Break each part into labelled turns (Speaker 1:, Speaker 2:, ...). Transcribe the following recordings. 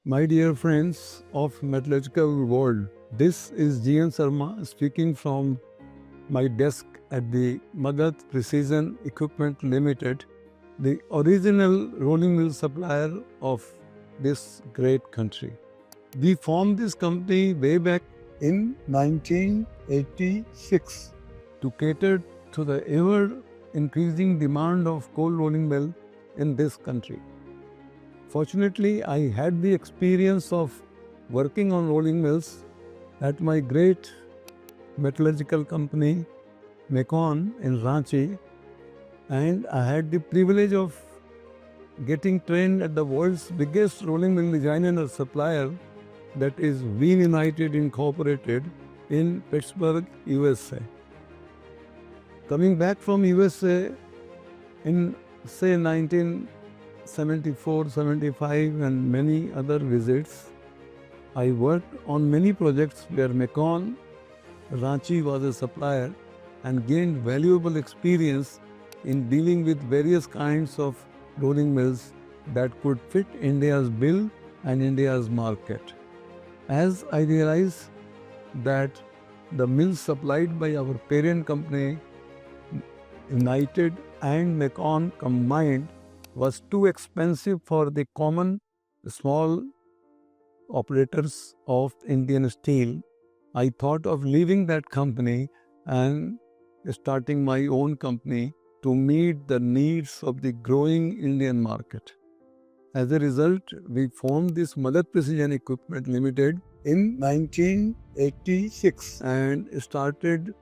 Speaker 1: My dear friends of metallurgical world, this is GN Sharma speaking from my desk at the Magadh Precision Equipment Limited, the original rolling mill supplier of this great country. We formed this company way back in 1986 to cater to the ever increasing demand of cold rolling mill in this country. Fortunately, I had the experience of working on rolling mills at my great metallurgical company, Mecon in Ranchi, and I had the privilege of getting trained at the world's biggest rolling mill designer and supplier, that is Wheel United Incorporated in Pittsburgh, USA. Coming back from USA in say 1974, 75 and many other visits, I worked on many projects where Mecon Ranchi was a supplier and gained valuable experience in dealing with various kinds of rolling mills that could fit India's bill and India's market. As I realized that the mills supplied by our parent company, United and Mecon combined, was too expensive for the common small operators of Indian steel, I thought of leaving that company and starting my own company to meet the needs of the growing Indian market. As a result, we formed this Magadh Precision Equipment Limited in 1986 and started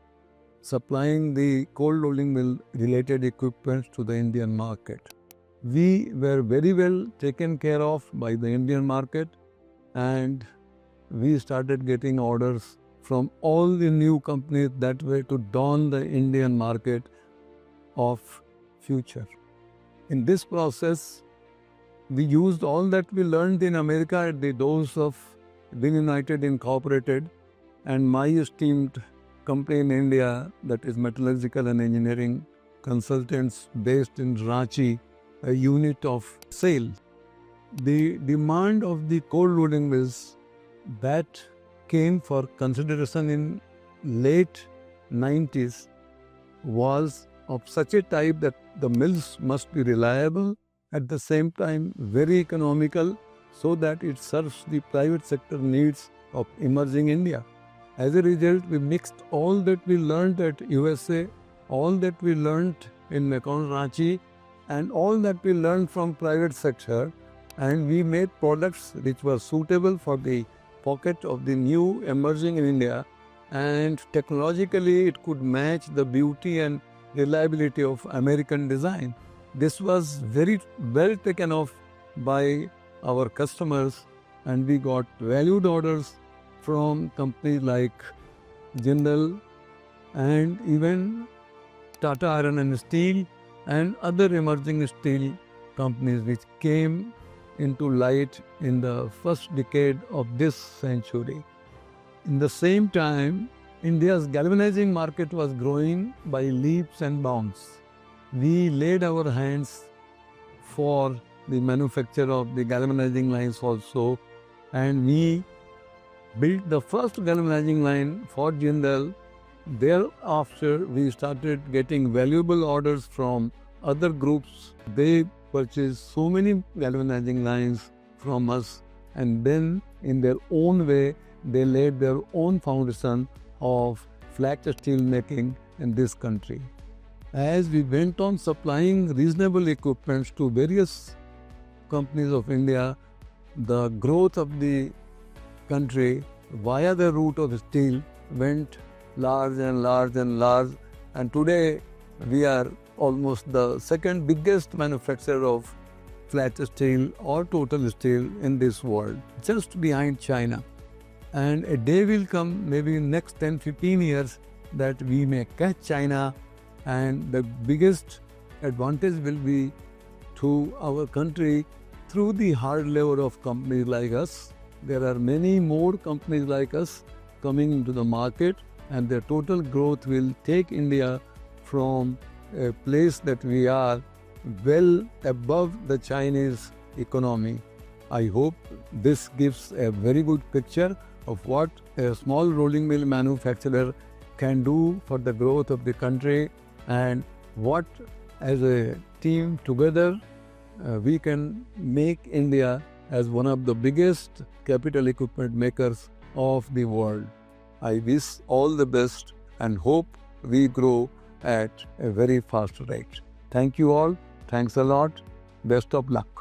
Speaker 1: supplying the cold rolling mill related equipment to the Indian market. We were very well taken care of by the Indian market, and we started getting orders from all the new companies that were to dawn the Indian market of future. In this process, we used all that we learned in America at the doors of Wheel United Incorporated and my esteemed company in India, that is Metallurgical and Engineering Consultants based in Ranchi, a unit of SAIL. The demand of the cold rolling mills that came for consideration in late 90s was of such a type that the mills must be reliable, at the same time very economical, so that it serves the private sector needs of emerging India. As a result, we mixed all that we learned at USA, all that we learned in Mecon Ranchi, and all that we learned from private sector, and we made products which were suitable for the pocket of the new emerging in India, and technologically it could match the beauty and reliability of American design. This was very well taken off by our customers, and we got valued orders from companies like Jindal and even Tata Iron and Steel and other emerging steel companies which came into light in the first decade of this century. In the same time, India's galvanizing market was growing by leaps and bounds. We laid our hands for the manufacture of the galvanizing lines also, and we built the first galvanizing line for Jindal. Thereafter, we started getting valuable orders from other groups. They purchased so many galvanizing lines from us, and then in their own way, they laid their own foundation of flat steel making in this country. As we went on supplying reasonable equipment to various companies of India, the growth of the country via the route of steel went large and large and large, and today we are almost the second biggest manufacturer of flat steel or total steel in this world, just behind China. And a day will come, maybe in next 10-15 years, that we may catch China, and the biggest advantage will be to our country through the hard labor of companies like us. There are many more companies like us coming into the market, and their total growth will take India from a place that we are well above the Chinese economy. I hope this gives a very good picture of what a small rolling mill manufacturer can do for the growth of the country, and what as a team together we can make India as one of the biggest capital equipment makers of the world. I wish all the best and hope we grow at a very fast rate. Thank you all. Thanks a lot. Best of luck.